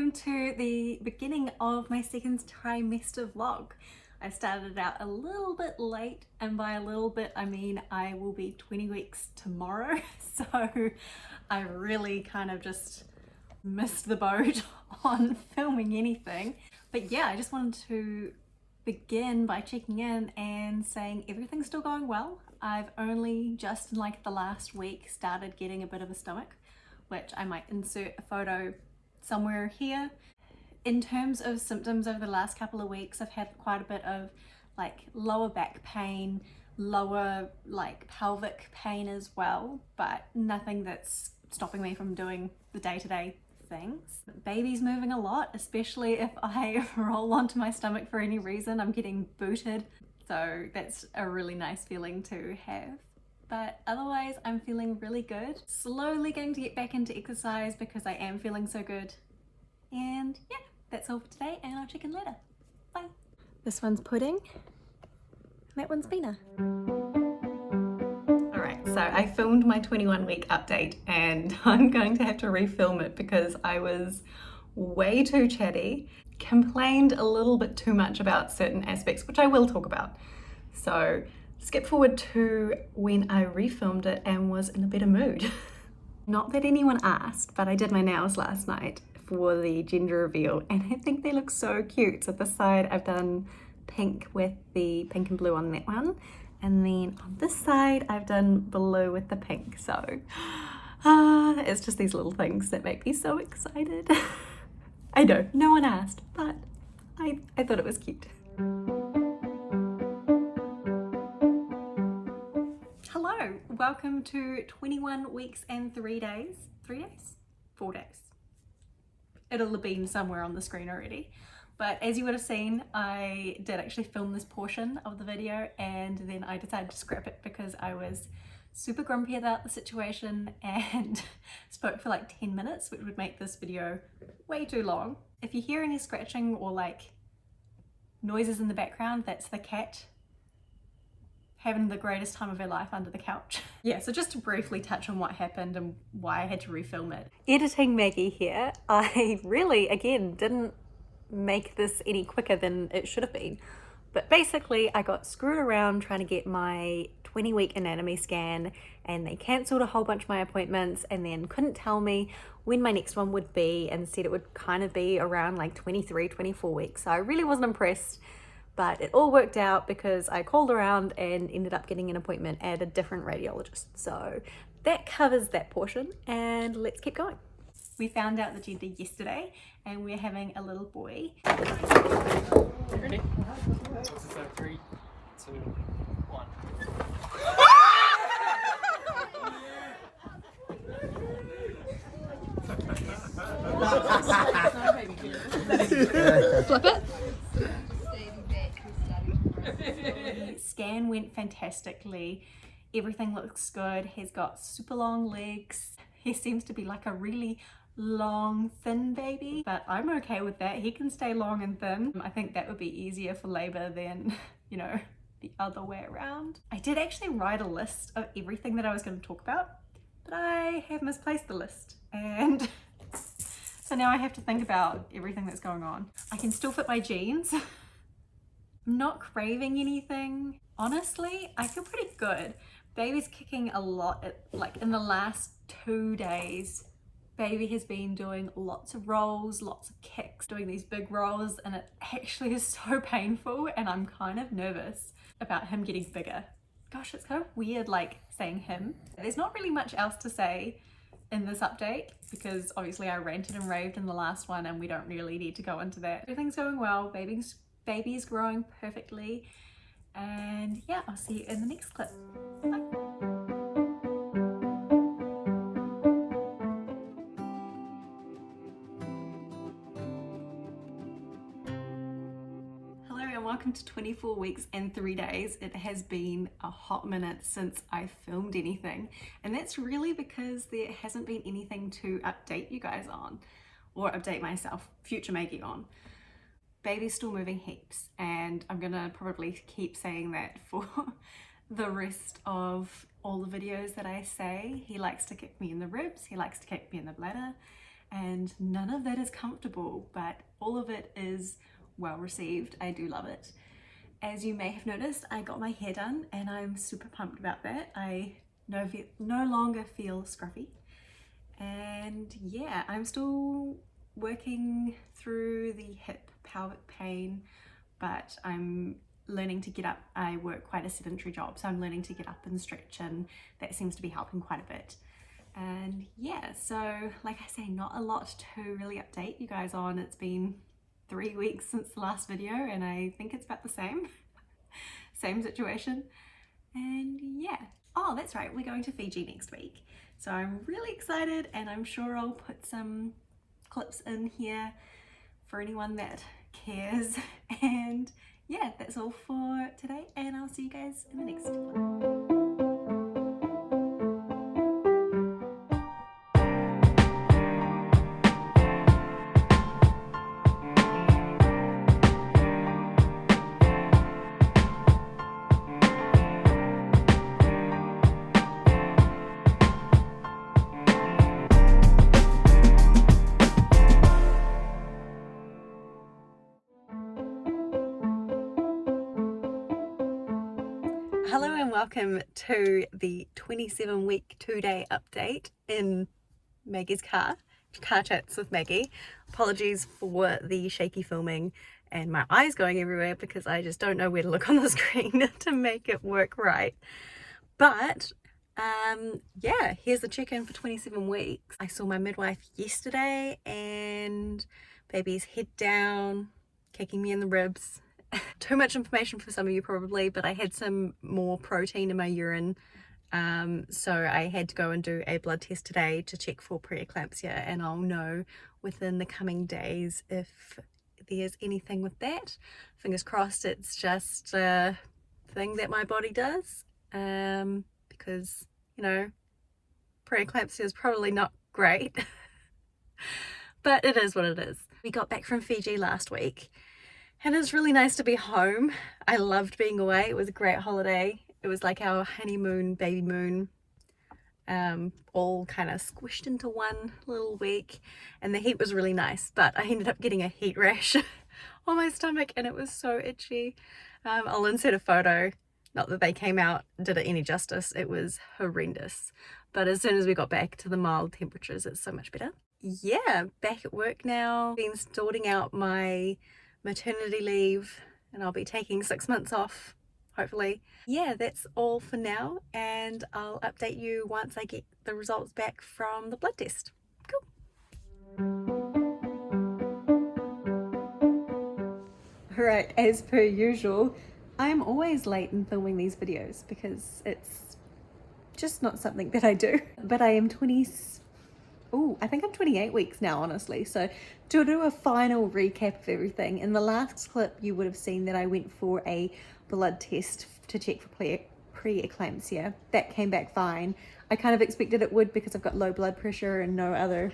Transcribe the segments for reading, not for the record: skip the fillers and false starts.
welcome to the beginning of my second trimester vlog. I started out a little bit late, and by a little bit I mean I will be 20 weeks tomorrow, so I really kind of just missed the boat on filming anything. But yeah, I just wanted to begin by checking in and saying everything's still going well. I've only just in like the last week started getting a bit of a stomach, which I might insert a photo somewhere here. In terms of symptoms over the last couple of weeks, I've had quite a bit of like lower back pain, lower like pelvic pain as well, but nothing that's stopping me from doing the day-to-day things. Baby's moving a lot, especially if I roll onto my stomach for any reason. I'm getting booted, so that's a really nice feeling to have. But otherwise I'm feeling really good. Slowly going to get back into exercise because I am feeling so good. And yeah, that's all for today, and I'll check in later. Bye. This one's Pudding, that one's Bina. Alright, so I filmed my 21-week update and I'm going to have to refilm it because I was way too chatty, complained a little bit too much about certain aspects, which I will talk about. So skip forward to when I refilmed it and was in a better mood. Not that anyone asked, but I did my nails last night for the gender reveal and I think they look so cute. So this side I've done pink with the pink and blue on that one, and then on this side I've done blue with the pink. So it's just these little things that make me so excited. I know, no one asked, but I thought it was cute. Hello, welcome to 21 weeks and 3 days. 3 days? 4 days. It'll have been somewhere on the screen already. But as you would have seen, I did actually film this portion of the video and then I decided to scrap it because I was super grumpy about the situation and spoke for like 10 minutes, which would make this video way too long. If you hear any scratching or like noises in the background, that's the cat having the greatest time of her life under the couch. Yeah, so just to briefly touch on what happened and why I had to refilm it. Editing Maggie here. I really, again, didn't make this any quicker than it should have been. But basically, I got screwed around trying to get my 20-week anatomy scan and they cancelled a whole bunch of my appointments and then couldn't tell me when my next one would be and said it would kind of be around like 23, 24 weeks. So I really wasn't impressed. But it all worked out because I called around and ended up getting an appointment at a different radiologist. So that covers that portion, and let's keep going. We found out the gender yesterday and we're having a little boy. Ready? So 3, 2, 1. Flip it. Scan went fantastically. Everything looks good. He's got super long legs. He seems to be like a really long, thin baby, but I'm okay with that. He can stay long and thin. I think that would be easier for labor than, you know, the other way around. I did actually write a list of everything that I was going to talk about, but I have misplaced the list, and so now I have to think about everything that's going on. I can still fit my jeans. I'm not craving anything. Honestly, I feel pretty good. Baby's kicking a lot. Like in the last 2 days, baby has been doing lots of rolls, lots of kicks, doing these big rolls, and it actually is so painful and I'm kind of nervous about him getting bigger. Gosh, it's kind of weird like saying him. There's not really much else to say in this update because obviously I ranted and raved in the last one and we don't really need to go into that. Everything's going well, baby is growing perfectly, and yeah, I'll see you in the next clip. Bye. Hello and welcome to 24 weeks and 3 days. It has been a hot minute since I filmed anything, and that's really because there hasn't been anything to update you guys on or update myself, future Maggie, on. Baby's still moving heaps, and I'm gonna probably keep saying that for the rest of all the videos that I say. He likes to kick me in the ribs, he likes to kick me in the bladder, and none of that is comfortable, but all of it is well received. I do love it. As you may have noticed, I got my hair done and I'm super pumped about that. I no longer feel scruffy, and yeah, I'm still working through the hip pelvic pain, but I'm learning to get up. I work quite a sedentary job, so I'm learning to get up and stretch, and that seems to be helping quite a bit. And yeah, so like I say, not a lot to really update you guys on. It's been 3 weeks since the last video, and I think it's about the same situation. And yeah, oh that's right, we're going to Fiji next week, so I'm really excited, and I'm sure I'll put some clips in here for anyone that cares. And yeah, that's all for today, and I'll see you guys in the next one. Hello and welcome to the 27-week 2-day update in Maggie's car chats with Maggie. Apologies for the shaky filming and my eyes going everywhere because I just don't know where to look on the screen to make it work right. But yeah, here's the check-in for 27 weeks. I saw my midwife yesterday and baby's head down, kicking me in the ribs. Too much information for some of you probably, but I had some more protein in my urine, so I had to go and do a blood test today to check for pre-eclampsia, and I'll know within the coming days if there's anything with that. Fingers crossed it's just a thing that my body does, because you know, pre-eclampsia is probably not great but it is what it is. We got back from Fiji last week, and it's really nice to be home. I loved being away. It was a great holiday. It was like our honeymoon, baby moon, all kind of squished into one little week, and the heat was really nice, but I ended up getting a heat rash on my stomach and it was so itchy. I'll insert a photo. Not that they came out did it any justice. It was horrendous. But as soon as we got back to the mild temperatures, it's so much better. Yeah, back at work now. Been sorting out my maternity leave, and I'll be taking 6 months off, hopefully. Yeah, that's all for now, and I'll update you once I get the results back from the blood test. Cool. Alright, as per usual, I'm always late in filming these videos because it's just not something that I do. But I am I think I'm 28 weeks now, honestly. So to do a final recap of everything, in the last clip you would have seen that I went for a blood test to check for pre-eclampsia. That came back fine. I kind of expected it would because I've got low blood pressure and no other...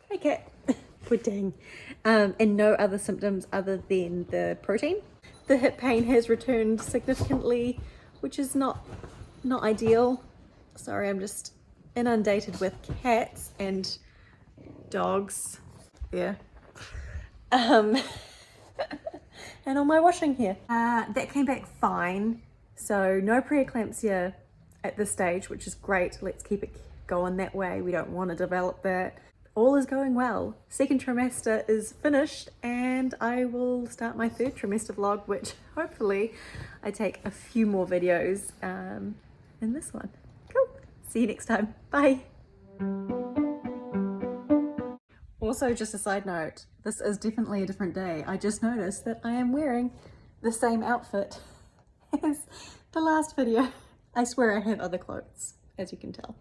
Hey cat. Poor dang. And no other symptoms other than the protein. The hip pain has returned significantly, which is not ideal. Sorry, I'm just inundated with cats and dogs. Yeah. And all my washing here. That came back fine. So no pre-eclampsia at this stage, which is great. Let's keep it going that way. We don't want to develop that. All is going well. Second trimester is finished, and I will start my third trimester vlog, which hopefully I take a few more videos in this one. Cool. See you next time. Bye. Also, just a side note, this is definitely a different day. I just noticed that I am wearing the same outfit as the last video. I swear I have other clothes, as you can tell.